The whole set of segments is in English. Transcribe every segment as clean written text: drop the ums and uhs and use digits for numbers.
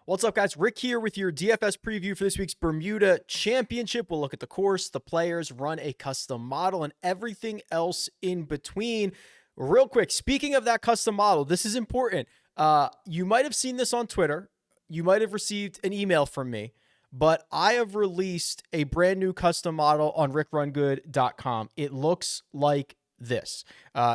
What's up, guys? Rick here with your DFS preview for this week's Bermuda Championship. We'll look at the course, the players, run a custom model, and everything else in between. Real quick, speaking of that custom model, this is important. You might have seen this on Twitter. You might have received an email from me, but I have released a brand new custom model on RickRunGood.com. It looks like this.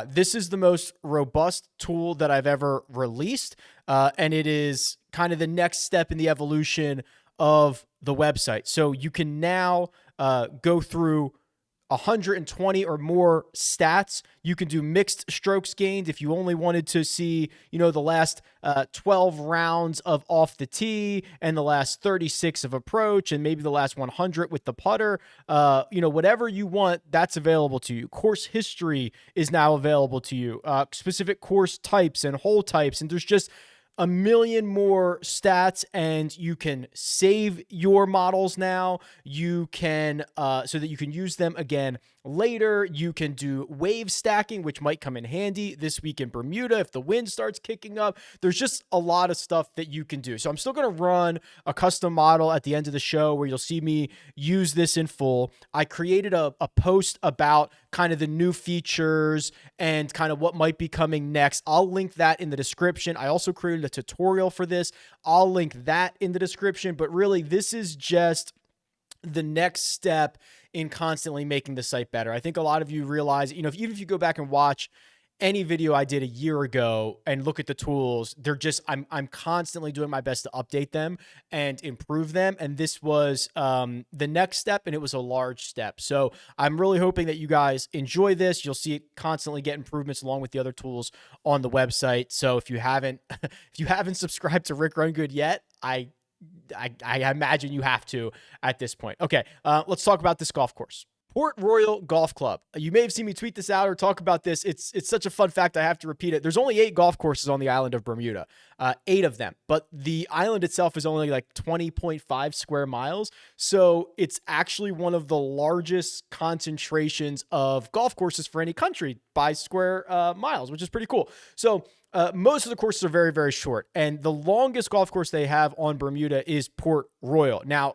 This is the most robust tool that I've ever released, and it is kind of the next step in the evolution of the website. So you can now go through 120 or more stats. You can do mixed strokes gained if you only wanted to see, the last 12 rounds of off the tee and the last 36 of approach and maybe the last 100 with the putter. Whatever you want, that's available to you. Course history is now available to you. Specific course types and hole types. And there's just a million more stats, and you can save your models now. You can, so that you can use them again later. You can do wave stacking, which might come in handy this week in Bermuda if the wind starts kicking up. There's just a lot of stuff that you can do. So I'm still going to run a custom model at the end of the show where you'll see me use this in full. I created a post about kind of the new features and kind of what might be coming next. I'll link that in the description. I also created a tutorial for this. I'll link that in the description, but really this is just the next step in constantly making the site better. I think a lot of you realize, even if you go back and watch any video I did a year ago and look at the tools, they're just, I'm constantly doing my best to update them and improve them. And this was the next step, and it was a large step. So I'm really hoping that you guys enjoy this. You'll see it constantly get improvements along with the other tools on the website. So if you haven't, subscribed to Rick Run Good yet, I imagine you have to at this point. Okay, let's talk about this golf course. Port Royal Golf Club. You may have seen me tweet this out or talk about this. It's such a fun fact, I have to repeat it. There's only 8 golf courses on the island of Bermuda, 8 of them. But the island itself is only like 20.5 square miles. So it's actually one of the largest concentrations of golf courses for any country by square miles, which is pretty cool. So most of the courses are very, very short. And the longest golf course they have on Bermuda is Port Royal. Now,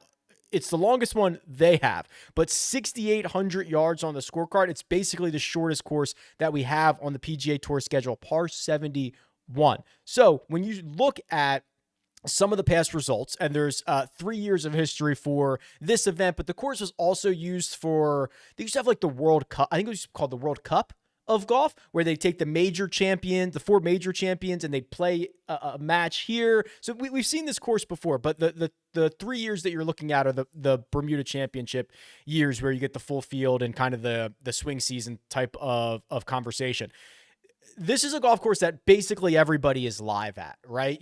it's the longest one they have, but 6,800 yards on the scorecard. It's basically the shortest course that we have on the PGA Tour schedule, par 71. So when you look at some of the past results, and there's 3 years of history for this event, but the course was also used for, they used to have like the World Cup. I think it was called the World Cup of golf, where they take the major champion, the 4 major champions, and they play a match here. So we've seen this course before, but the 3 years that you're looking at are the Bermuda Championship years, where you get the full field and kind of the swing season type of conversation. This is a golf course that basically everybody is live at, right?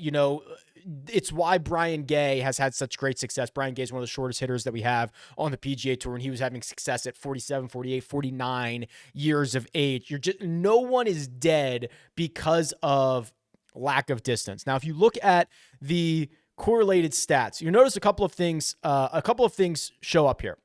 It's why Brian Gay has had such great success. Brian Gay is one of the shortest hitters that we have on the PGA Tour, and he was having success at 47, 48, 49 years of age. No one is dead because of lack of distance. Now, if you look at the correlated stats, you notice a couple of things show up here.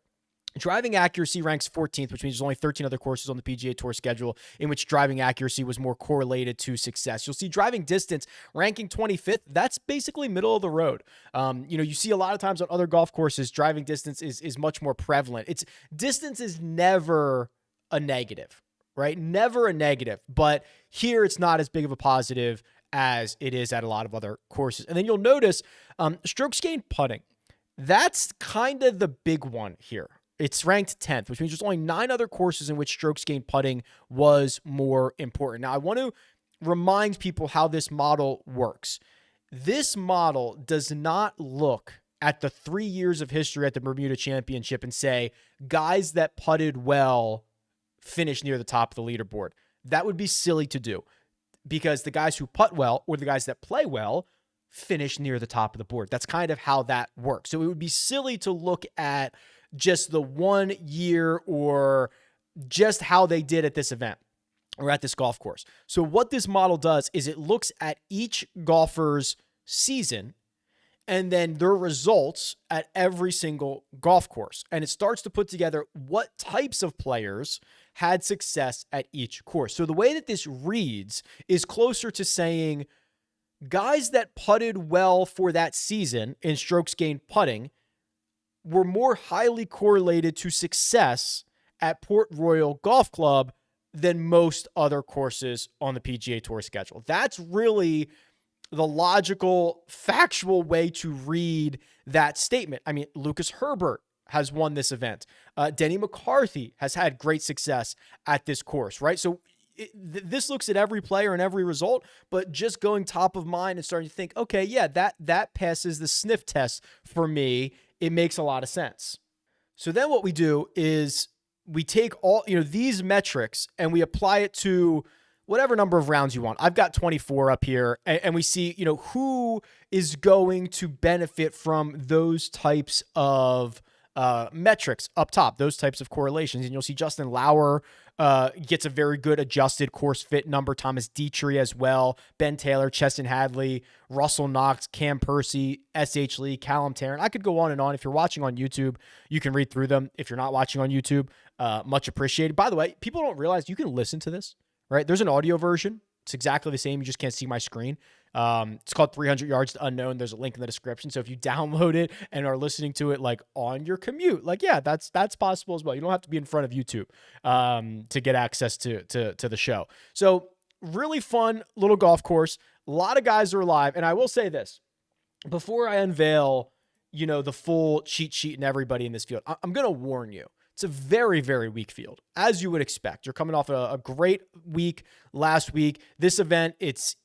Driving accuracy ranks 14th, which means there's only 13 other courses on the PGA Tour schedule in which driving accuracy was more correlated to success. You'll see driving distance ranking 25th. That's basically middle of the road. You see a lot of times on other golf courses, driving distance is much more prevalent. Distance is never a negative, right? Never a negative. But here it's not as big of a positive as it is at a lot of other courses. And then you'll notice strokes gained putting. That's kind of the big one here. It's ranked 10th, which means there's only 9 other courses in which strokes gained putting was more important. Now, I want to remind people how this model works. This model does not look at the 3 years of history at the Bermuda Championship and say, guys that putted well finish near the top of the leaderboard. That would be silly to do, because the guys who putt well or the guys that play well finish near the top of the board. That's kind of how that works. So it would be silly to look at just the 1 year or just how they did at this event or at this golf course. So what this model does is it looks at each golfer's season and then their results at every single golf course. And it starts to put together what types of players had success at each course. So the way that this reads is closer to saying guys that putted well for that season in strokes gained putting were more highly correlated to success at Port Royal Golf Club than most other courses on the PGA Tour schedule. That's really the logical, factual way to read that statement. I mean, Lucas Herbert has won this event. Denny McCarthy has had great success at this course, right? So this looks at every player and every result, but just going top of mind and starting to think, okay, yeah, that passes the sniff test for me. It makes a lot of sense. So then what we do is we take all, these metrics and we apply it to whatever number of rounds you want. I've got 24 up here, and we see, who is going to benefit from those types of metrics up top, those types of correlations. And you'll see Justin Lauer gets a very good adjusted course fit number. Thomas Dietrich as well. Ben Taylor, Cheston Hadley, Russell Knox, Cam Percy, S.H. Lee, Callum Tarrant. I could go on and on. If you're watching on YouTube, you can read through them. If you're not watching on YouTube, much appreciated. By the way, people don't realize you can listen to this, right? There's an audio version. It's exactly the same. You just can't see my screen. It's called 300 Yards to Unknown. There's a link in the description. So if you download it and are listening to it like on your commute, like, yeah, that's possible as well. You don't have to be in front of YouTube to get access to the show. So really fun little golf course. A lot of guys are live. And I will say this before I unveil, the full cheat sheet and everybody in this field, I'm going to warn you. It's a very, very weak field, as you would expect. You're coming off a great week last week. This event, it's,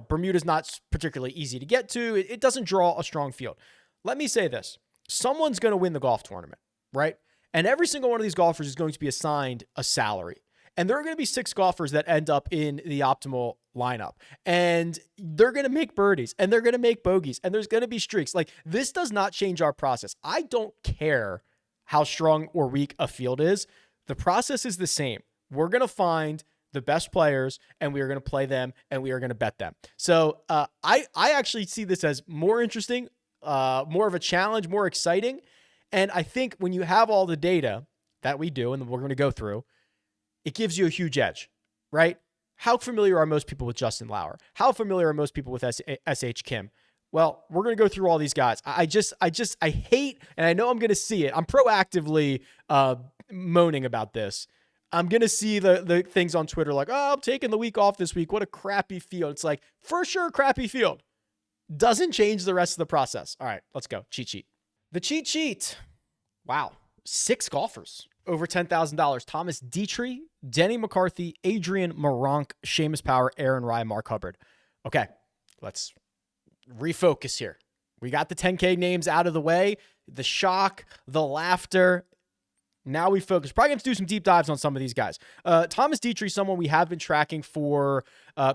Bermuda's not particularly easy to get to. It doesn't draw a strong field. Let me say this. Someone's going to win the golf tournament, right? And every single one of these golfers is going to be assigned a salary. And there are going to be 6 golfers that end up in the optimal lineup. And they're going to make birdies and they're going to make bogeys and there's going to be streaks. Like, this does not change our process. I don't care how strong or weak a field is. The process is the same. We're going to find the best players and we are going to play them and we are going to bet them. So I actually see this as more interesting, more of a challenge, more exciting. And I think when you have all the data that we do and we're going to go through, it gives you a huge edge, right? How familiar are most people with Justin Lauer? How familiar are most people with S.H. Kim? Well, we're going to go through all these guys. I hate, and I know I'm going to see it. I'm proactively moaning about this. I'm going to see the things on Twitter like, oh, I'm taking the week off this week. What a crappy field. It's like, for sure, crappy field. Doesn't change the rest of the process. All right, let's go. Cheat sheet. The cheat sheet. Wow. 6 golfers over $10,000. Thomas Dietrich, Denny McCarthy, Adrian Meronk, Seamus Power, Aaron Rye, Mark Hubbard. Okay, let's refocus here. We got the 10K names out of the way, the shock, the laughter. Now we focus. Probably going to do some deep dives on some of these guys. Thomas Dietrich, someone we have been tracking for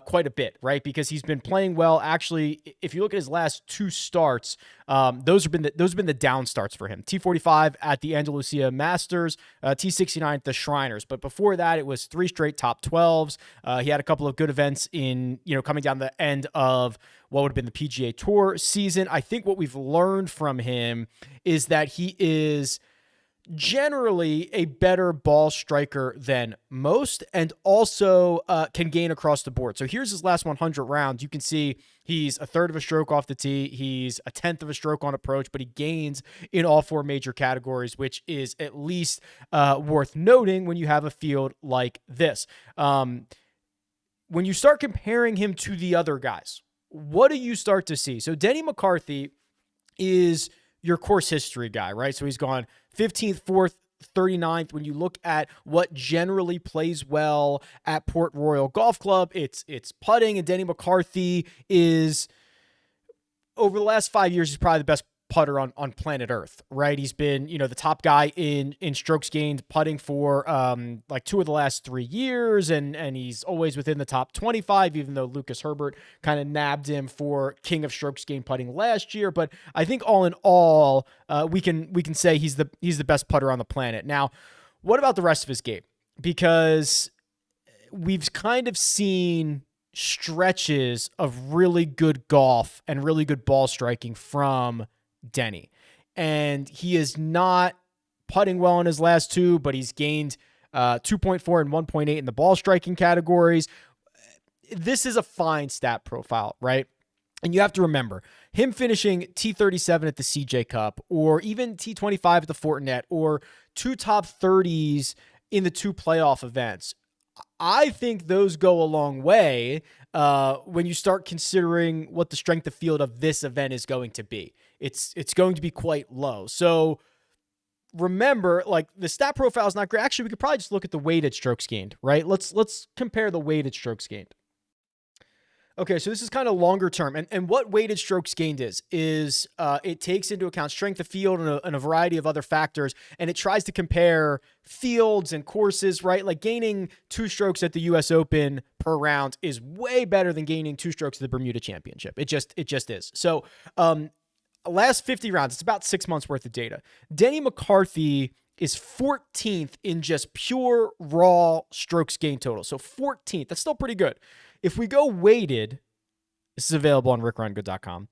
quite a bit, right? Because he's been playing well. Actually, if you look at his last 2 starts, those have been the down starts for him. T45 at the Andalusia Masters, T69 at the Shriners. But before that, it was 3 straight top 12s. He had a couple of good events in, coming down the end of what would have been the PGA Tour season. I think what we've learned from him is that he is generally a better ball striker than most and also can gain across the board. So here's his last 100 rounds. You can see he's a third of a stroke off the tee. He's a tenth of a stroke on approach, but he gains in all 4 major categories, which is at least worth noting when you have a field like this. When you start comparing him to the other guys, what do you start to see? So Denny McCarthy is your course history guy, right? So he's gone 15th, 4th, 39th. When you look at what generally plays well at Port Royal Golf Club, it's putting, and Denny McCarthy is, over the last 5 years, he's probably the best putter on planet Earth, right? He's been, the top guy in strokes gained putting for like 2 of the last 3 years, and he's always within the top 25, even though Lucas Herbert kind of nabbed him for king of strokes gained putting last year. But I think all in all, we can say he's the best putter on the planet. Now, what about the rest of his game? Because we've kind of seen stretches of really good golf and really good ball striking from Denny, and he is not putting well in his last 2, but he's gained 2.4 and 1.8 in the ball striking categories. This is a fine stat profile, right? And you have to remember, him finishing T37 at the CJ Cup, or even T25 at the Fortinet, or 2 top 30s in the 2 playoff events, I think those go a long way when you start considering what the strength of field of this event is going to be. It's going to be quite low. So remember, like, the stat profile is not great. Actually, we could probably just look at the weighted strokes gained, right? Let's compare the weighted strokes gained. Okay, so this is kind of longer term. And what weighted strokes gained is it takes into account strength of field and a variety of other factors, and it tries to compare fields and courses, right? Like, gaining 2 strokes at the US Open per round is way better than gaining 2 strokes at the Bermuda Championship. It just is. So last 50 rounds, it's about 6 months worth of data. Denny McCarthy is 14th in just pure raw strokes gained total. So 14th, that's still pretty good. If we go weighted, this is available on RickRunGood.com.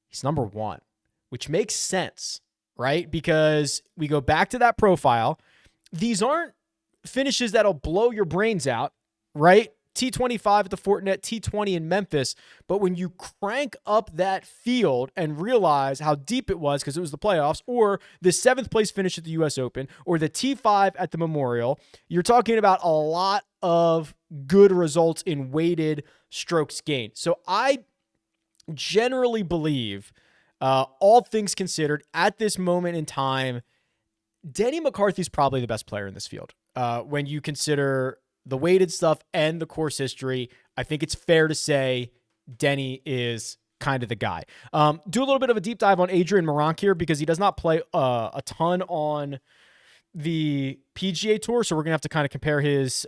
He's number 1, which makes sense, right? Because we go back to that profile. These aren't finishes that'll blow your brains out, right? T25 at the Fortinet, T20 in Memphis. But when you crank up that field and realize how deep it was because it was the playoffs, or the 7th place finish at the US Open, or the T5 at the Memorial, you're talking about a lot of good results in weighted strokes gained. So I generally believe, all things considered, at this moment in time, Denny McCarthy's probably the best player in this field. When you consider the weighted stuff and the course history, I think it's fair to say Denny is kind of the guy. Do a little bit of a deep dive on Adrian Meronk here, because he does not play a ton on the PGA Tour, so we're gonna have to kind of compare his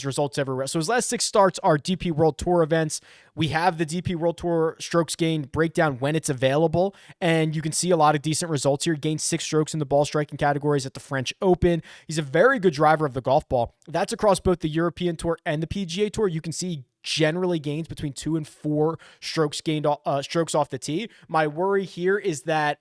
results everywhere. So his last 6 starts are DP World Tour events. We have the DP World Tour strokes gained breakdown when it's available, and you can see a lot of decent results here. He gained 6 strokes in the ball striking categories at the French Open. He's a very good driver of the golf ball. That's across both the European Tour and the PGA Tour. You can see generally gains between 2 and 4 strokes gained, strokes off the tee. My worry here is that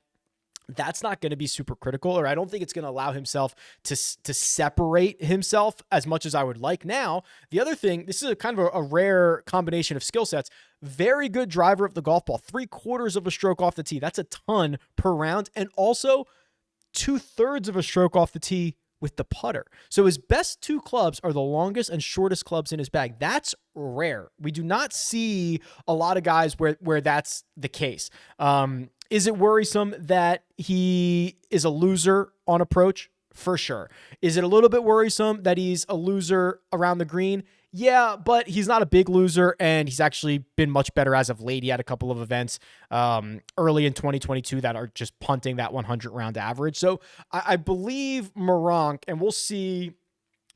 that's not going to be super critical, or I don't think it's going to allow himself to separate himself as much as I would like. Now, the other thing, this is a kind of a rare combination of skill sets. Very good driver of the golf ball, 3/4 of a stroke off the tee. That's a ton per round. And also 2/3 of a stroke off the tee with the putter. So his best 2 clubs are the longest and shortest clubs in his bag. That's rare. We do not see a lot of guys where that's the case. Is it worrisome that he is a loser on approach? For sure. Is it a little bit worrisome that he's a loser around the green? Yeah, but he's not a big loser, and he's actually been much better as of late. He had a couple of events early in 2022 that are just punting that 100-round average. So I believe Meronk, and we'll see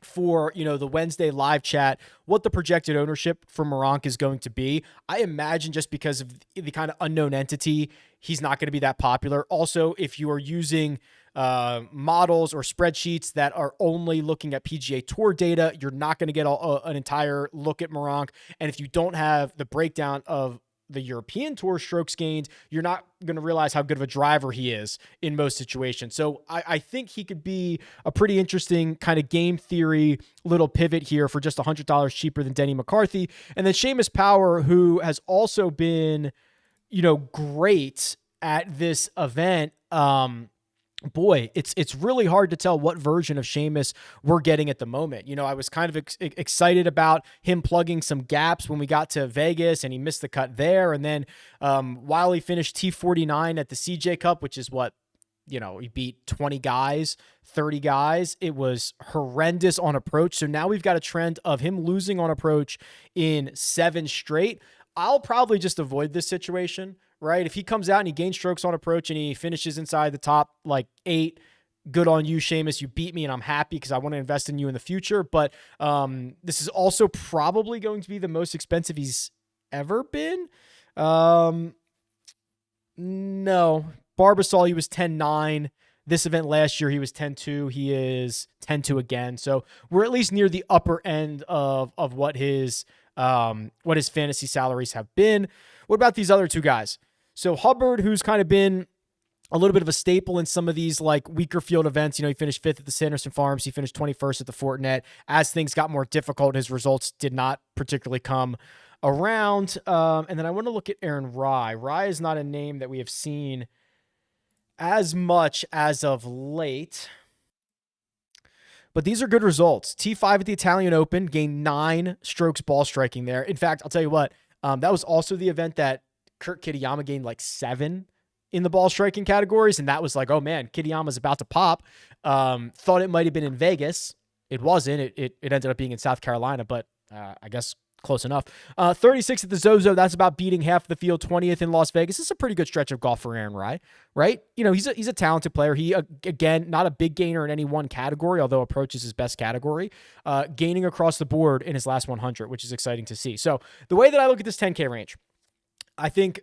for, the Wednesday live chat what the projected ownership for Meronk is going to be. I imagine just because of the kind of unknown entity, he's not going to be that popular. Also, if you are using models or spreadsheets that are only looking at PGA Tour data, you're not going to get an entire look at Meronk. And if you don't have the breakdown of the European Tour strokes gained, you're not going to realize how good of a driver he is in most situations. So I think he could be a pretty interesting kind of game theory little pivot here for just $100 cheaper than Denny McCarthy. And then Seamus Power, who has also been, great at this event. Boy, it's really hard to tell what version of Seamus we're getting at the moment. I was kind of excited about him plugging some gaps when we got to Vegas, and he missed the cut there. And then while he finished T49 at the CJ Cup, which is what, he beat 20 guys, 30 guys. It was horrendous on approach. So now we've got a trend of him losing on approach in 7 straight. I'll probably just avoid this situation, right? If he comes out and he gains strokes on approach and he finishes inside the top 8, good on you, Seamus. You beat me and I'm happy because I want to invest in you in the future. But this is also probably going to be the most expensive he's ever been. No. Barbasol, he was 10-9. This event last year, he was 10-2. He is 10-2 again. So we're at least near the upper end of what his fantasy salaries have been. What about these other 2 guys? So Hubbard, who's kind of been a little bit of a staple in some of these weaker field events. He finished 5th at the Sanderson Farms. He finished 21st at the Fortinet. As things got more difficult, his results did not particularly come around. And then I want to look at Aaron Rye. Rye is not a name that we have seen as much as of late, but these are good results. T5 at the Italian Open, gained 9 strokes ball striking there. In fact, I'll tell you what, that was also the event that Kurt Kitayama gained like 7 in the ball striking categories. And that was like, oh man, Kitayama's about to pop. Thought it might've been in Vegas. It wasn't. It ended up being in South Carolina, but I guess close enough. 36 at the Zozo. That's about beating half the field. 20th in Las Vegas. This is a pretty good stretch of golf for Aaron Rye, right? You know, he's a talented player. He, again, not a big gainer in any one category, although approaches his best category, gaining across the board in his last 100, which is exciting to see. So the way that I look at this 10K range, I think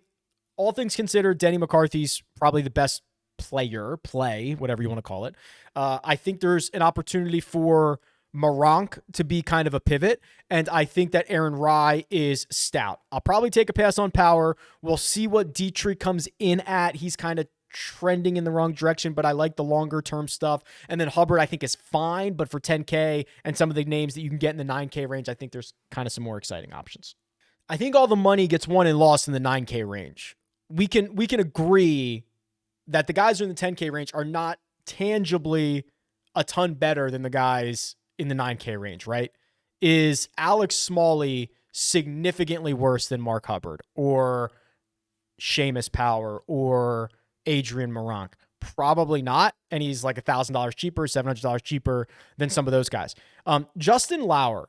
all things considered, Denny McCarthy's probably the best play, whatever you want to call it. I think there's an opportunity for Maronk to be kind of a pivot, and I think that Aaron Rye is stout. I'll probably take a pass on Power. We'll see what Dietrich comes in at. He's kind of trending in the wrong direction, but I like the longer term stuff. And then Hubbard, I think, is fine, but for 10K and some of the names that you can get in the 9K range, I think there's kind of some more exciting options. I think all the money gets won and lost in the 9K range. We can agree that the guys who are in the 10K range are not tangibly a ton better than the guys in the 9K range, right? Is Alex Smalley significantly worse than Mark Hubbard or Seamus Power or Adrian Maronk? Probably not. And he's like $1,000 cheaper, $700 cheaper than some of those guys. Justin Lauer.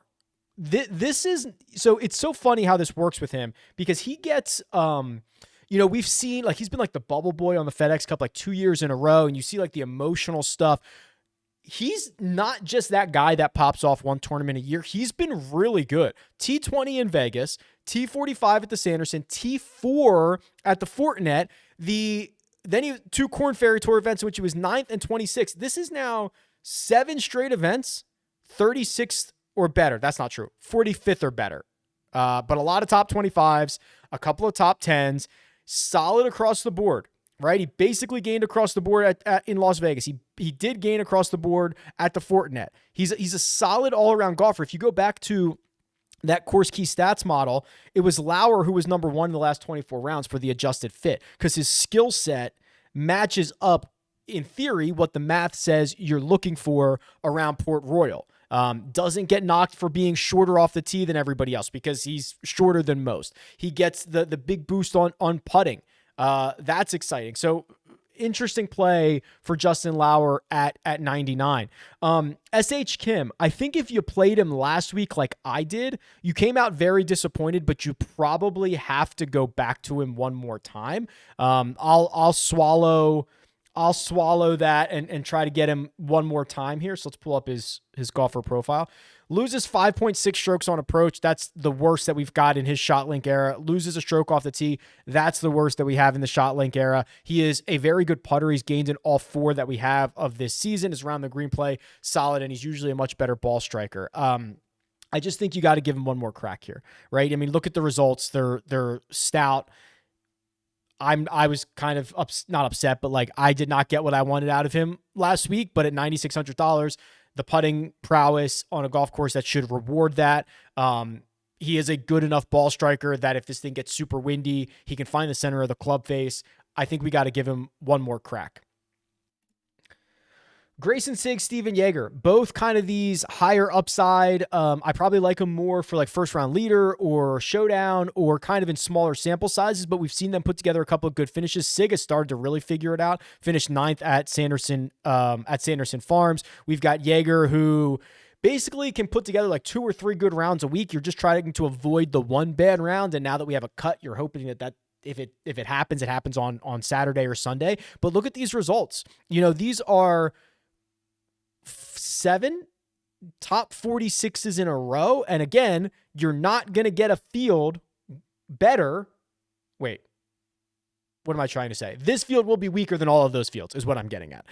This is, so it's so funny how this works with him because he gets, you know, we've seen like, he's been like the bubble boy on the FedEx Cup like 2 years in a row. And you see like the emotional stuff. He's not just that guy that pops off one tournament a year. He's been really good. T20 in Vegas, T45 at the Sanderson, T4 at the Fortinet. Then he 2 Korn Ferry Tour events, which he was 9th and 26th. This is now 7 straight events, 36th or better. That's not true. 45th or better. But a lot of top 25s, a couple of top 10s, solid across the board. Right, he basically gained across the board in Las Vegas. He did gain across the board at the Fortinet. He's a solid all-around golfer. If you go back to that course key stats model, it was Lauer who was number 1 in the last 24 rounds for the adjusted fit because his skill set matches up, in theory, what the math says you're looking for around Port Royal. Doesn't get knocked for being shorter off the tee than everybody else because he's shorter than most. He gets the big boost on putting. That's exciting. So interesting play for Justin Lauer at 99. SH Kim, I think if you played him last week like I did, you came out very disappointed, but you probably have to go back to him one more time. I'll swallow that and try to get him one more time here. So let's pull up his golfer profile. Loses 5.6 strokes on approach. That's the worst that we've got in his ShotLink era. Loses a stroke off the tee. That's the worst that we have in the ShotLink era. He is a very good putter. He's gained in all 4 that we have of this season. His around the green play, solid, and he's usually a much better ball striker. I just think you got to give him one more crack here, right? I mean, look at the results. They're stout. I was kind of not upset, but like I did not get what I wanted out of him last week. But at $9,600, the putting prowess on a golf course that should reward that. He is a good enough ball striker that if this thing gets super windy, he can find the center of the club face. I think we got to give him one more crack. Grayson Sigg, Steven Yeager, both kind of these higher upside. I probably like them more for like first round leader or showdown or kind of in smaller sample sizes, but we've seen them put together a couple of good finishes. Sigg has started to really figure it out. Finished 9th at Sanderson Farms. We've got Yeager who basically can put together like 2 or 3 good rounds a week. You're just trying to avoid the one bad round. And now that we have a cut, you're hoping that if it happens, it happens on Saturday or Sunday. But look at these results. You know, these are 7 top 46s in a row. And again, you're not going to get a field better. Wait, what am I trying to say? This field will be weaker than all of those fields is what I'm getting at.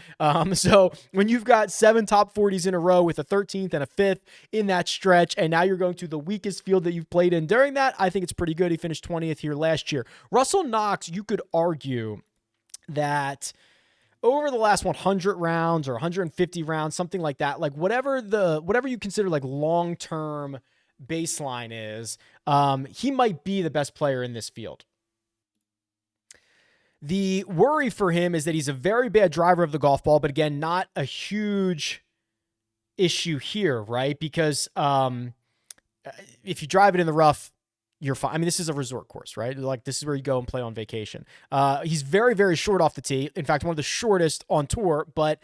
So when you've got 7 top 40s in a row with a 13th and a 5th in that stretch, and now you're going to the weakest field that you've played in during that, I think it's pretty good. He finished 20th here last year. Russell Knox, you could argue that over the last 100 rounds or 150 rounds, something like that, like whatever you consider like long-term baseline is, he might be the best player in this field. The worry for him is that he's a very bad driver of the golf ball, but again, not a huge issue here, right? Because if you drive it in the rough, you're fine. I mean, this is a resort course, right? Like, this is where you go and play on vacation. He's very, very short off the tee. In fact, one of the shortest on tour, but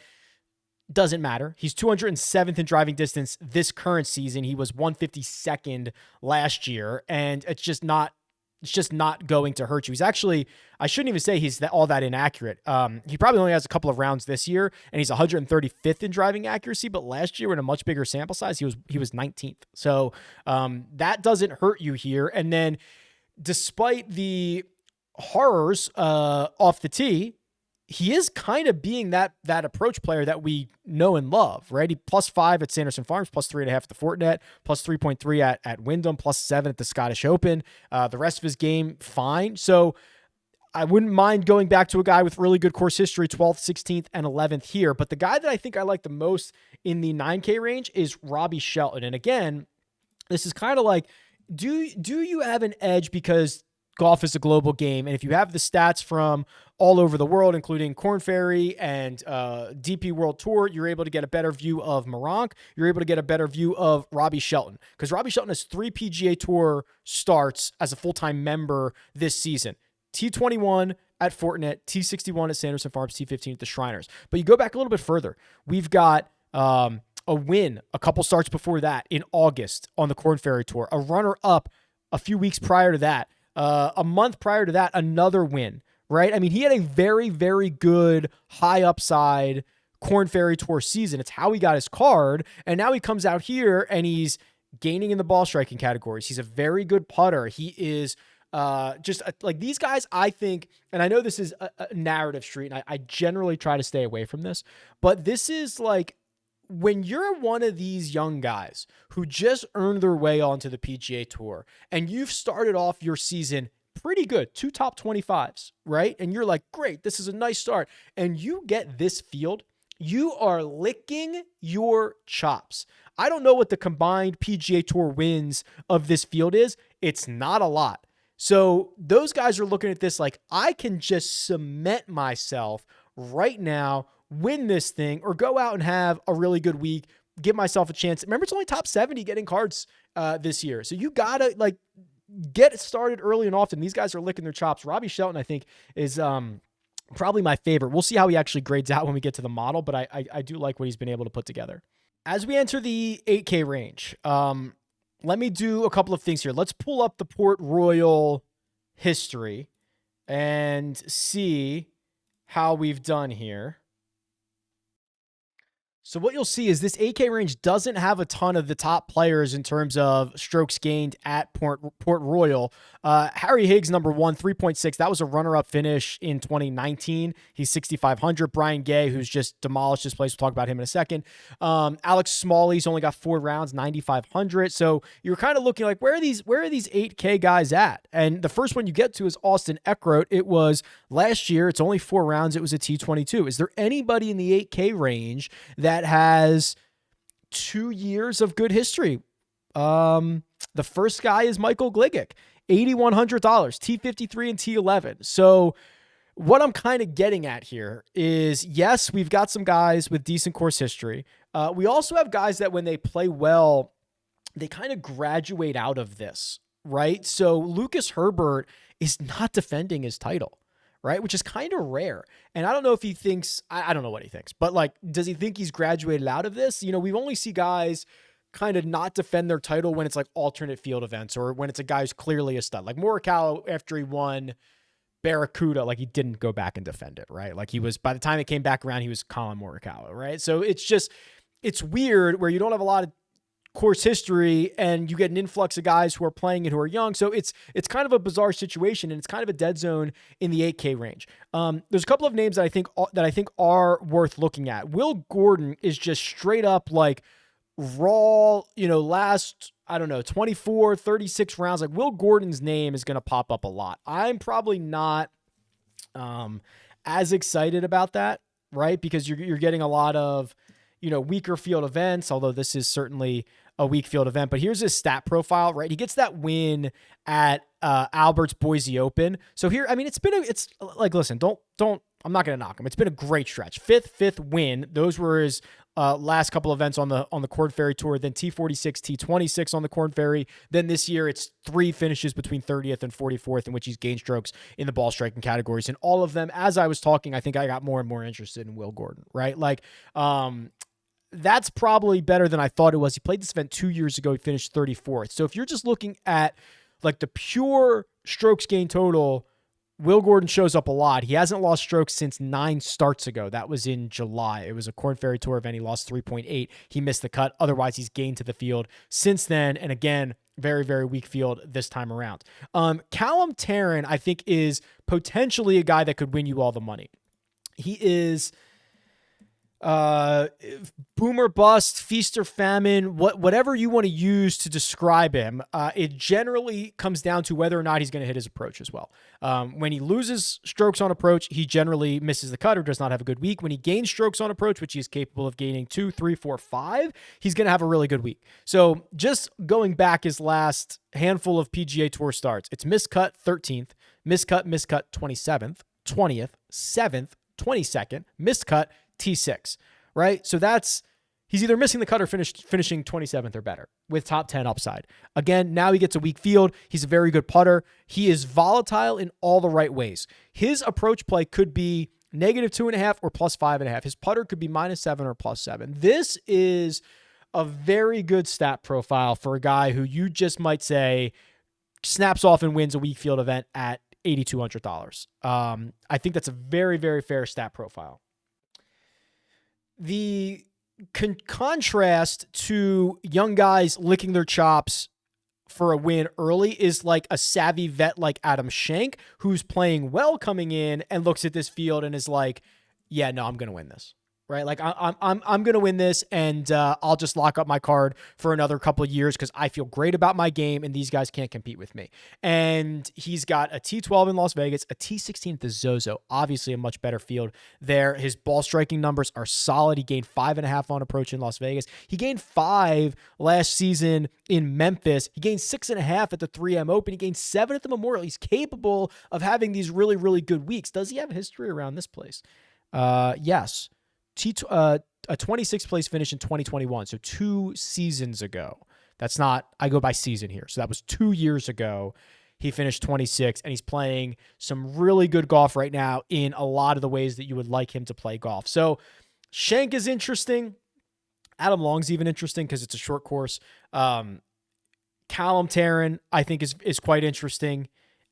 doesn't matter. He's 207th in driving distance this current season. He was 152nd last year, and it's just not going to hurt you. He's actually, I shouldn't even say he's all that inaccurate. He probably only has a couple of rounds this year, and he's 135th in driving accuracy, but last year in a much bigger sample size, he was 19th. So that doesn't hurt you here. And then despite the horrors off the tee, he is kind of being that approach player that we know and love, right? He +5 at Sanderson Farms, +3.5 at the Fortinet, +3.3 at Wyndham, +7 at the Scottish Open. The rest of his game, fine. So I wouldn't mind going back to a guy with really good course history, 12th, 16th, and 11th here. But the guy that I think I like the most in the 9K range is Robbie Shelton. And again, this is kind of like, do you have an edge because golf is a global game? And if you have the stats from all over the world, including Korn Ferry and DP World Tour, you're able to get a better view of Meronk. You're able to get a better view of Robbie Shelton, because Robbie Shelton has 3 PGA Tour starts as a full-time member this season. T21 at Fortinet, T61 at Sanderson Farms, T15 at the Shriners. But you go back a little bit further. We've got a win a couple starts before that in August on the Korn Ferry Tour, a runner-up a few weeks prior to that. A month prior to that, another win, right? I mean, he had a very, very good high upside Korn Ferry Tour season. It's how he got his card. And now he comes out here and he's gaining in the ball striking categories. He's a very good putter. He is like these guys, I think, and I know this is a narrative street, and I generally try to stay away from this, but this is like, when you're one of these young guys who just earned their way onto the PGA Tour and you've started off your season pretty good, 2 top 25s, right? And you're like, great, this is a nice start. And you get this field, you are licking your chops. I don't know what the combined PGA Tour wins of this field is. It's not a lot. So those guys are looking at this like, I can just cement myself right now, win this thing, or go out and have a really good week, give myself a chance. Remember, it's only top 70 getting cards this year. So you got to like get it started early and often. These guys are licking their chops. Robbie Shelton, I think, is probably my favorite. We'll see how he actually grades out when we get to the model, but I do like what he's been able to put together. As we enter the 8K range, let me do a couple of things here. Let's pull up the Port Royal history and see how we've done here. So what you'll see is this 8K range doesn't have a ton of the top players in terms of strokes gained at Port Royal. Harry Higgs, number 1, 3.6. That was a runner-up finish in 2019. He's 6,500. Brian Gay, who's just demolished this place. We'll talk about him in a second. Alex Smalley's only got 4 rounds, 9,500. So you're kind of looking like, where are these 8K guys at? And the first one you get to is Austin Eckroat. It was last year. It's only 4 rounds. It was a T22. Is there anybody in the 8K range that has 2 years of good history? The first guy is Michael Gligic, $8,100, T53 and T11. So what I'm kind of getting at here is, yes, we've got some guys with decent course history. We also have guys that when they play well, they kind of graduate out of this, right? So Lucas Herbert is not defending his title, right? Which is kind of rare. And I don't know if he thinks, I don't know what he thinks, but like, does he think he's graduated out of this? You know, we only see guys kind of not defend their title when it's like alternate field events, or when it's a guy who's clearly a stud. Like Morikawa, after he won Barracuda, like he didn't go back and defend it, right? Like he was, by the time it came back around, he was Colin Morikawa, right? So it's weird where you don't have a lot of course history and you get an influx of guys who are playing it who are young. So it's kind of a bizarre situation, and it's kind of a dead zone in the 8K range. There's a couple of names that I think are worth looking at. Will Gordon is just straight up like raw, last, 24, 36 rounds. Like Will Gordon's name is going to pop up a lot. I'm probably not as excited about that, right? Because you're getting a lot of, weaker field events, although this is certainly a weak field event. But here's his stat profile, right? He gets that win at Albert's Boise Open. So here, I mean, it's like, listen, I'm not going to knock him. It's been a great stretch. Fifth win. Those were his last couple events on the Korn Ferry Tour, then T46, T26 on the Korn Ferry. Then this year, it's 3 finishes between 30th and 44th in which he's gained strokes in the ball striking categories. And all of them, as I was talking, I think I got more and more interested in Will Gordon, right? Like, that's probably better than I thought it was. He played this event 2 years ago. He finished 34th. So if you're just looking at like the pure strokes gain total, Will Gordon shows up a lot. He hasn't lost strokes since 9 starts ago. That was in July. It was a Korn Ferry Tour event. He lost 3.8. He missed the cut. Otherwise, he's gained to the field since then. And again, very, very weak field this time around. Callum Tarrant, I think, is potentially a guy that could win you all the money. He is boomer bust, feast or famine, whatever you want to use to describe him. It generally comes down to whether or not he's going to hit his approach as well. When he loses strokes on approach, he generally misses the cut or does not have a good week. When he gains strokes on approach, which he is capable of gaining 2, 3, 4, 5, he's going to have a really good week. So just going back his last handful of PGA Tour starts, it's miscut 13th, miscut 27th, 20th, 7th, 22nd, miscut T6, right? So he's either missing the cut or finishing 27th or better with top 10 upside. Again, now he gets a weak field. He's a very good putter. He is volatile in all the right ways. His approach play could be -2.5 or +5.5. His putter could be -7 or +7. This is a very good stat profile for a guy who you just might say snaps off and wins a weak field event at $8,200. I think that's a very, very fair stat profile. The contrast to young guys licking their chops for a win early is like a savvy vet like Adam Schenk, who's playing well coming in and looks at this field and is like, yeah, no, I'm going to win this. Right? Like I'm going to win this, and I'll just lock up my card for another couple of years because I feel great about my game and these guys can't compete with me. And he's got a T12 in Las Vegas, a T16 at the Zozo, obviously a much better field there. His ball striking numbers are solid. He gained 5.5 on approach in Las Vegas. He gained 5 last season in Memphis. He gained 6.5 at the 3M Open. He gained 7 at the Memorial. He's capable of having these really, really good weeks. Does he have a history around this place? Yes. A 26th place finish in 2021, so 2 seasons ago. That's not, I go by season here. So that was 2 years ago. He finished 26, and he's playing some really good golf right now in a lot of the ways that you would like him to play golf. So Schenk is interesting. Adam Long's even interesting because it's a short course. Callum Tarrant, I think, is quite interesting.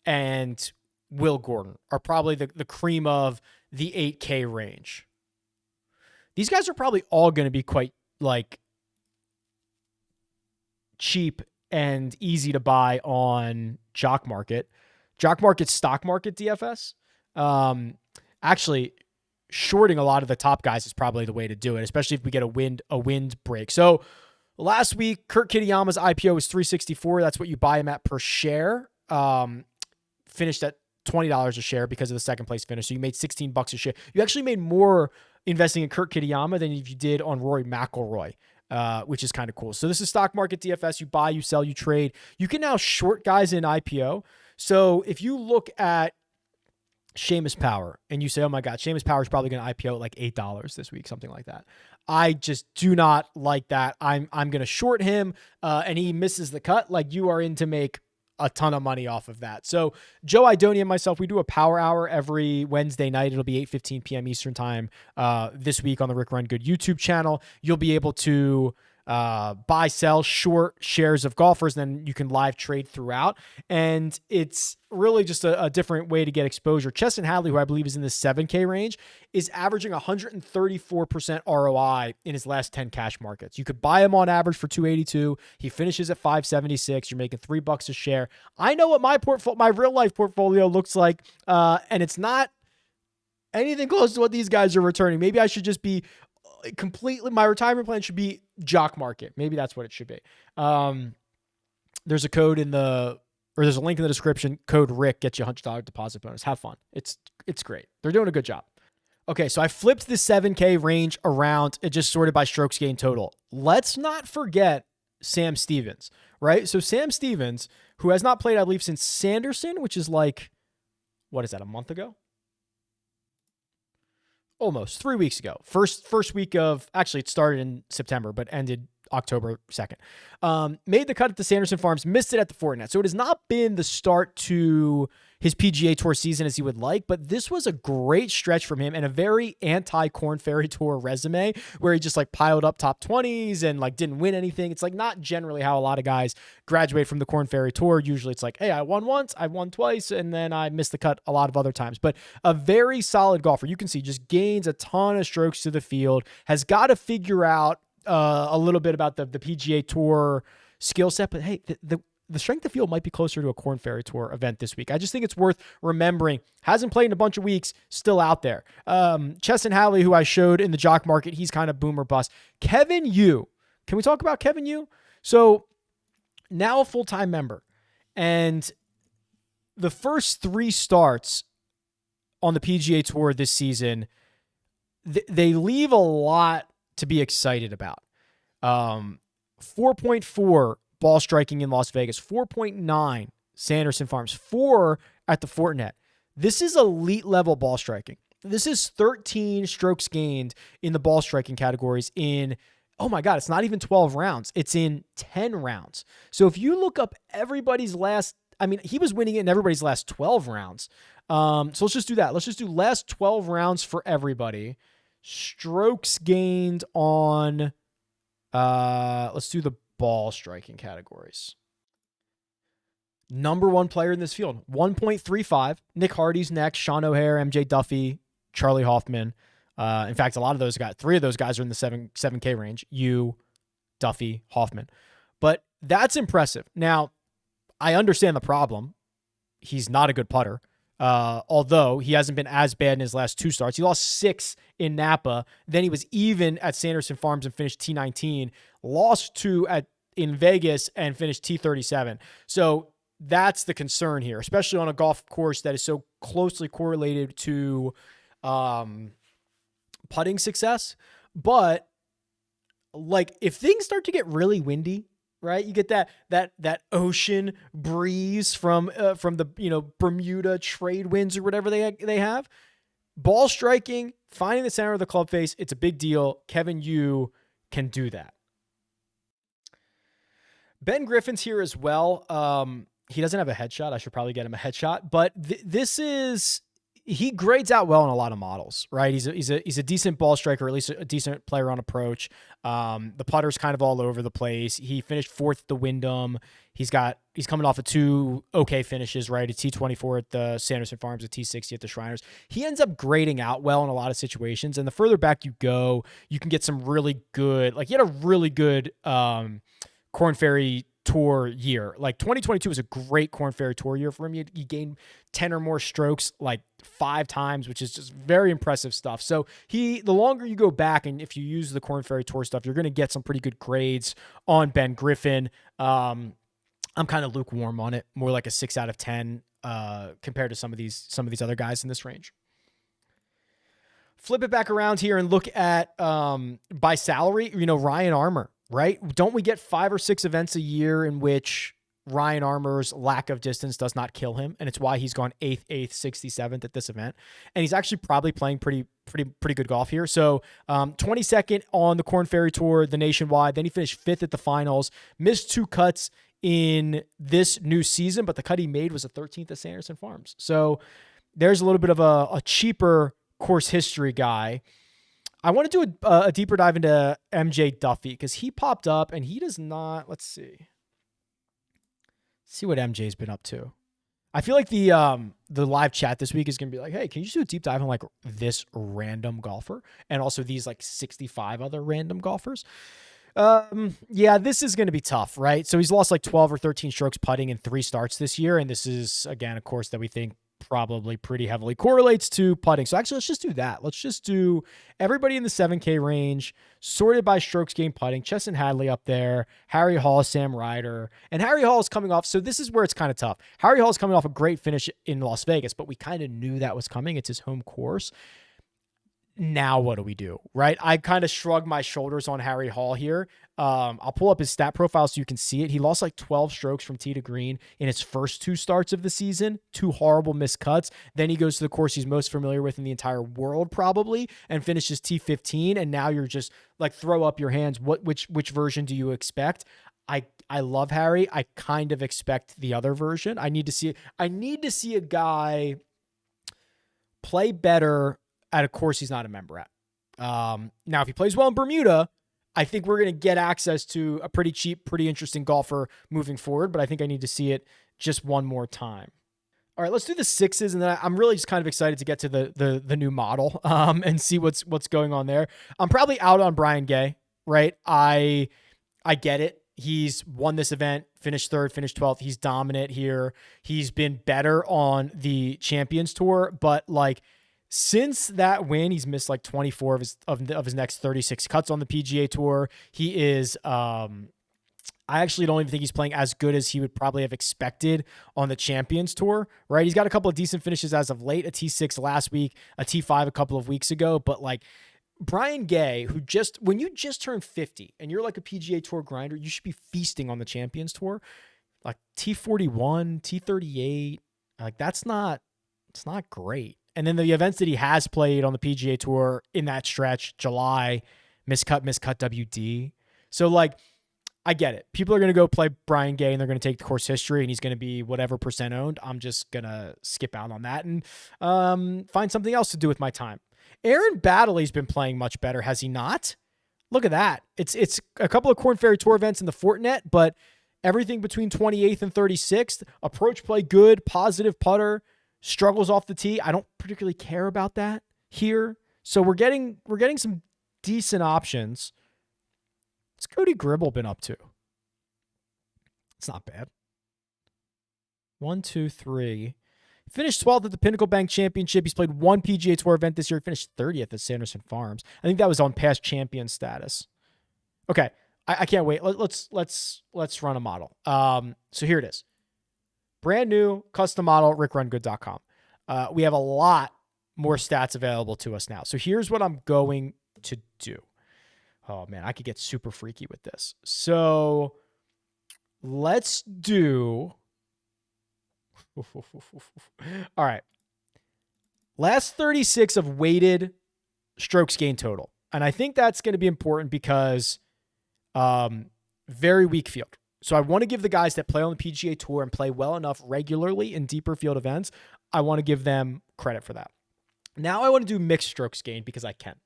And Will Gordon are probably the cream of the 8K range. These guys are probably all going to be quite like cheap and easy to buy on Jock Market. Jock Market's stock market DFS. Actually, shorting a lot of the top guys is probably the way to do it, especially if we get a wind break. So last week, Kurt Kitayama's IPO was $364. That's what you buy him at per share. Finished at $20 a share because of the second place finish. So you made $16 a share. You actually made more investing in Kurt Kitayama than if you did on Rory McIlroy, which is kind of cool. So this is stock market DFS. You buy, you sell, you trade. You can now short guys in IPO. So if you look at Seamus Power and you say, oh my God, Seamus Power is probably going to IPO at like $8 this week, something like that. I just do not like that. I'm going to short him and he misses the cut. Like, you are in to make a ton of money off of that. So Joe Idoni and myself, we do a power hour every Wednesday night. It'll be 8:15 p.m. Eastern time this week on the Rick Run Good YouTube channel. You'll be able to buy, sell, short shares of golfers, then you can live trade throughout. And it's really just a different way to get exposure. Cheston Hadley, who I believe is in the 7K range, is averaging 134% ROI in his last 10 cash markets. You could buy him on average for $282. He finishes at $576. You're making $3 a share. I know what my real life portfolio looks like, and it's not anything close to what these guys are returning. Maybe I should just be completely, my retirement plan should be Jock Market. Maybe that's what it should be. There's a code there's a link in the description. Code Rick gets you a $100 deposit bonus. Have fun. It's great. They're doing a good job. Okay, so I flipped the 7K range around. It just sorted by strokes gained total. Let's not forget Sam Stevens, right? So Sam Stevens, who has not played, I believe, since Sanderson, which is like, what is that, a month ago? Almost 3 weeks ago. First week of, actually it started in September, but ended October 2nd. Made the cut at the Sanderson Farms, missed it at the Fortinet. So it has not been the start to his PGA Tour season as he would like, but this was a great stretch from him and a very anti-Korn Ferry Tour resume where he just like piled up top 20s and like didn't win anything. It's like not generally how a lot of guys graduate from the Korn Ferry Tour. Usually it's like, hey, I won once, I won twice, and then I missed the cut a lot of other times. But a very solid golfer. You can see just gains a ton of strokes to the field, has got to figure out a little bit about the PGA Tour skill set, but hey, the strength of field might be closer to a Korn Ferry Tour event this week. I just think it's worth remembering. Hasn't played in a bunch of weeks, still out there. Chesson Hadley, who I showed in the Jock market, he's kind of boom or bust. Kevin Yu. Can we talk about Kevin Yu? So now a full-time member, and the first 3 starts on the PGA Tour this season, they leave a lot to be excited about. 4.4 ball striking in Las Vegas, 4.9 Sanderson Farms, 4 at the Fortinet. This is elite level ball striking. This is 13 strokes gained in the ball striking categories in, oh my God, it's not even 12 rounds. It's in 10 rounds. So if you look up everybody's last, I mean, he was winning it in everybody's last 12 rounds. So let's just do that. Let's just do last 12 rounds for everybody. Strokes gained on, let's do the ball striking categories. Number 1 player in this field, 1.35. Nick Hardy's next, Sean O'Hare, MJ Duffy, Charlie Hoffman. In fact, a lot of those guys, 3 of those guys are in the 7K range. You, Duffy, Hoffman. But that's impressive. Now, I understand the problem. He's not a good putter. Although he hasn't been as bad in his last 2 starts. He lost 6 in Napa. Then he was even at Sanderson Farms and finished T19. Lost 2 in Vegas and finished T37. So that's the concern here, especially on a golf course that is so closely correlated to putting success. But like if things start to get really windy, right? You get that ocean breeze from the Bermuda trade winds or whatever they have. Ball striking, finding the center of the club face, it's a big deal. Kevin Yu can do that. Ben Griffin's here as well. He doesn't have a headshot. I should probably get him a headshot, but he grades out well in a lot of models, right? He's a decent ball striker, or at least a decent player on approach. The putter's kind of all over the place. He finished 4th at the Wyndham. He's coming off of 2 okay finishes, right? A T24 at the Sanderson Farms, a T60 at the Shriners. He ends up grading out well in a lot of situations. And the further back you go, you can get some really good, like he had a really good Korn Ferry Tour year. Like 2022 was a great Korn Ferry Tour year for him. He gained 10 or more strokes like 5 times, which is just very impressive stuff. So the longer you go back and if you use the Korn Ferry Tour stuff, you're going to get some pretty good grades on Ben Griffin. I'm kind of lukewarm on it, more like a 6 out of 10 compared to some of these other guys in this range. Flip it back around here and look at by salary, Ryan Armour. Right? Don't we get 5 or 6 events a year in which Ryan Armour's lack of distance does not kill him? And it's why he's gone 8th, 67th at this event. And he's actually probably playing pretty good golf here. So 22nd on the Korn Ferry Tour, the Nationwide. Then he finished 5th at the finals, missed 2 cuts in this new season, but the cut he made was a 13th at Sanderson Farms. So there's a little bit of a cheaper course history guy. I want to do a deeper dive into MJ Duffy because he popped up and he does not. Let's see what MJ's been up to. I feel like the live chat this week is going to be like, hey, can you just do a deep dive on like this random golfer and also these like 65 other random golfers? Yeah, this is going to be tough, right? So he's lost like 12 or 13 strokes putting in 3 starts this year. And this is, again, a course that we think probably pretty heavily correlates to putting. So actually, let's just do that. Let's just do everybody in the 7K range, sorted by strokes gained putting. Chesson Hadley up there, Harry Hall, Sam Ryder. And Harry Hall is coming off. So this is where it's kind of tough. Harry Hall is coming off a great finish in Las Vegas, but we kind of knew that was coming. It's his home course. now what do we do, right? I kind of shrug my shoulders on Harry Hall here. I'll pull up his stat profile so you can see it. He lost like 12 strokes from tee to green in his first 2 starts of the season, 2 horrible missed cuts. Then he goes to the course he's most familiar with in the entire world probably and finishes T15. And now you're just like, throw up your hands. Which version do you expect? I love Harry. I kind of expect the other version. I need to see a guy play better at a course he's not a member at. Now, if he plays well in Bermuda, I think we're going to get access to a pretty cheap, pretty interesting golfer moving forward, but I think I need to see it just one more time. All right, let's do the 6s, and then I'm really just kind of excited to get to the new model and see what's going on there. I'm probably out on Brian Gay, right? I get it. He's won this event, finished 3rd, finished 12th. He's dominant here. He's been better on the Champions Tour, but like, since that win, he's missed like 24 of his next 36 cuts on the PGA Tour. He is, I actually don't even think he's playing as good as he would probably have expected on the Champions Tour, right? He's got a couple of decent finishes as of late, a T6 last week, a T5 a couple of weeks ago, but like Brian Gay, when you just turned 50 and you're like a PGA Tour grinder, you should be feasting on the Champions Tour. Like T41, T38, like it's not great. And then the events that he has played on the PGA Tour in that stretch, July, miscut WD. So like, I get it. People are going to go play Brian Gay and they're going to take the course history and he's going to be whatever % owned. I'm just going to skip out on that and find something else to do with my time. Aaron Baddeley's been playing much better, has he not? Look at that. It's a couple of Korn Ferry Tour events in the Fortinet, but everything between 28th and 36th, approach play good, positive putter, struggles off the tee. I don't particularly care about that here. So we're getting some decent options. What's Cody Gribble been up to? It's not bad. 1, 2, 3. Finished 12th at the Pinnacle Bank Championship. He's played 1 PGA Tour event this year. He finished 30th at Sanderson Farms. I think that was on past champion status. Okay, I can't wait. Let's run a model. So here it is. Brand new custom model, RickRunGood.com. We have a lot more stats available to us now. So here's what I'm going to do. Oh man, I could get super freaky with this. So let's do. All right. Last 36 of weighted strokes gained total. And I think that's going to be important because very weak field. So I want to give the guys that play on the PGA Tour and play well enough regularly in deeper field events, I want to give them credit for that. Now I want to do mixed strokes gained because I can,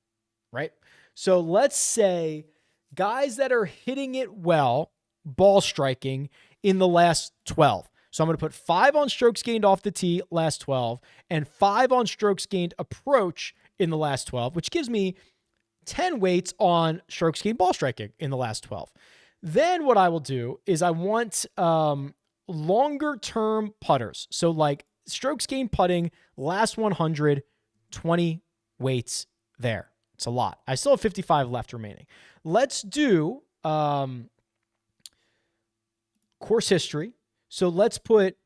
right? So let's say guys that are hitting it well, ball striking in the last 12. So I'm going to put 5 on strokes gained off the tee last 12 and 5 on strokes gained approach in the last 12, which gives me 10 weights on strokes gained ball striking in the last 12. Then what I will do is I want longer term putters. So like strokes gained putting, last 100, 20 weights there. It's a lot. I still have 55 left remaining. Let's do course history. So let's put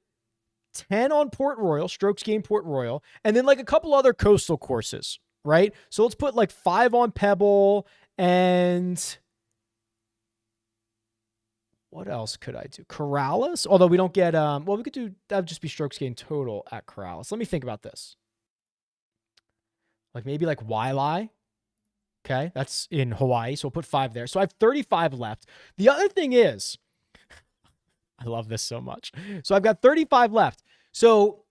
10 on Port Royal, strokes gained Port Royal, and then like a couple other coastal courses, right? So let's put like 5 on Pebble and what else could I do? Corrales? Although we don't get, we could do, that would just be strokes gained total at Corrales. Let me think about this. Like maybe like Wailea. Okay. That's in Hawaii. So we'll put 5 there. So I have 35 left. The other thing is, I love this so much. So I've got 35 left. So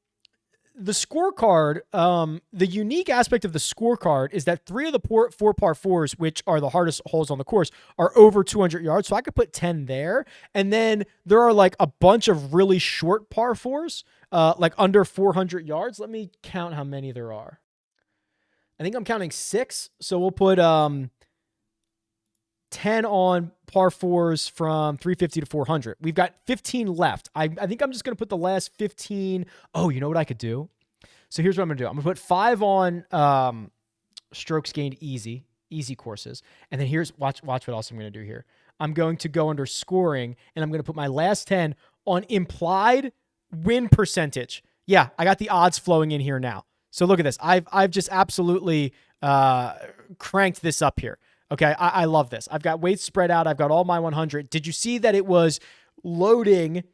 the scorecard, the unique aspect of the scorecard is that 3 of the 4 par 4s, which are the hardest holes on the course, are over 200 yards. So I could put 10 there. And then there are like a bunch of really short par 4s, like under 400 yards. Let me count how many there are. I think I'm counting 6. So we'll put 10 on par 4s from 350 to 400. We've got 15 left. I think I'm just going to put the last 15. Oh, you know what I could do? So here's what I'm going to do. I'm going to put 5 on strokes gained easy courses. And then here's, watch what else I'm going to do here. I'm going to go under scoring, and I'm going to put my last 10 on implied win percentage. Yeah, I got the odds flowing in here now. So look at this. I've just absolutely cranked this up here. Okay, I love this. I've got weights spread out. I've got all my 100. Did you see that it was loading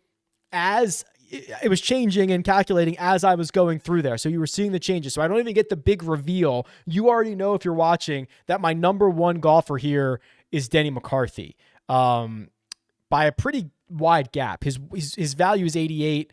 as it was changing and calculating as I was going through there? So you were seeing the changes. So I don't even get the big reveal. You already know, if you're watching, that my number one golfer here is Denny McCarthy, by a pretty wide gap. His value is 88.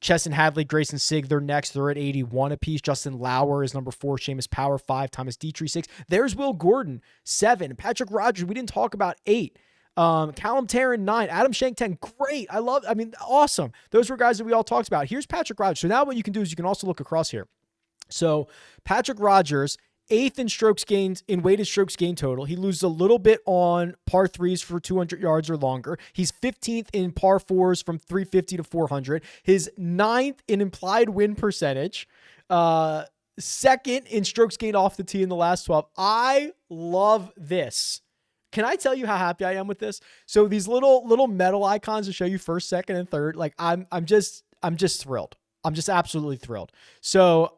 Chesson Hadley, Grayson Sigg, they're next. They're at 81 apiece. Justin Lauer is number 4. Seamus Power, 5. Thomas Dietrich, 6. There's Will Gordon, 7. Patrick Rogers, we didn't talk about, 8. Callum Tarrant, 9. Adam Schenk, 10. Great. Awesome. Those were guys that we all talked about. Here's Patrick Rogers. So now what you can do is you can also look across here. So Patrick Rogers, 8th in strokes gained, in weighted strokes gained total. He loses a little bit on par 3s for 200 yards or longer. He's 15th in par 4s from 350 to 400. His 9th in implied win percentage. 2nd in strokes gained off the tee in the last 12. I love this. Can I tell you how happy I am with this? So these little medal icons to show you first, second, and third. Like I'm just thrilled. I'm just absolutely thrilled. So,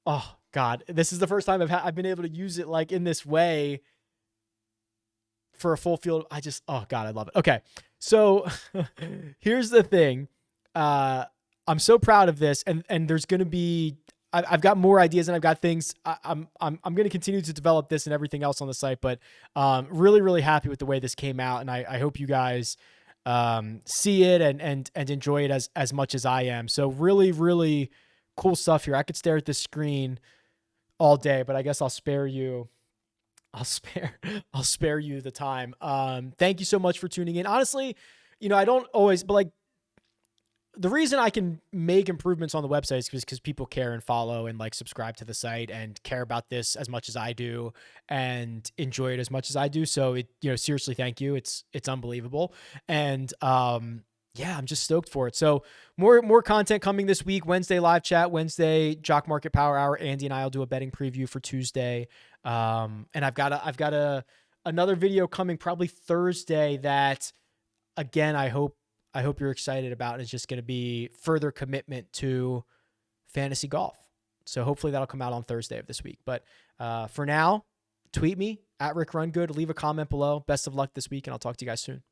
oh God, this is the first time I've been able to use it like in this way for a full field. Oh God, I love it. Okay. So here's the thing. I'm so proud of this, and there's going to be, I've got more ideas, and I've got things. I'm going to continue to develop this and everything else on the site, but really, really happy with the way this came out. And I hope you guys see it and enjoy it as much as I am. So really, really cool stuff here. I could stare at this screen all day, but I guess I'll spare you. I'll spare you the time. Thank you so much for tuning in. Honestly, I don't always, but like, the reason I can make improvements on the website is because people care and follow and like subscribe to the site and care about this as much as I do and enjoy it as much as I do. So seriously, thank you. It's unbelievable. And, yeah, I'm just stoked for it. So more content coming this week. Wednesday live chat, Wednesday Jock Market Power Hour. Andy and I will do a betting preview for Tuesday. And I've got another video coming probably Thursday that, again, I hope you're excited about. It's just going to be further commitment to fantasy golf. So hopefully that'll come out on Thursday of this week. But for now, tweet me at RickRunGood. Leave a comment below. Best of luck this week, and I'll talk to you guys soon.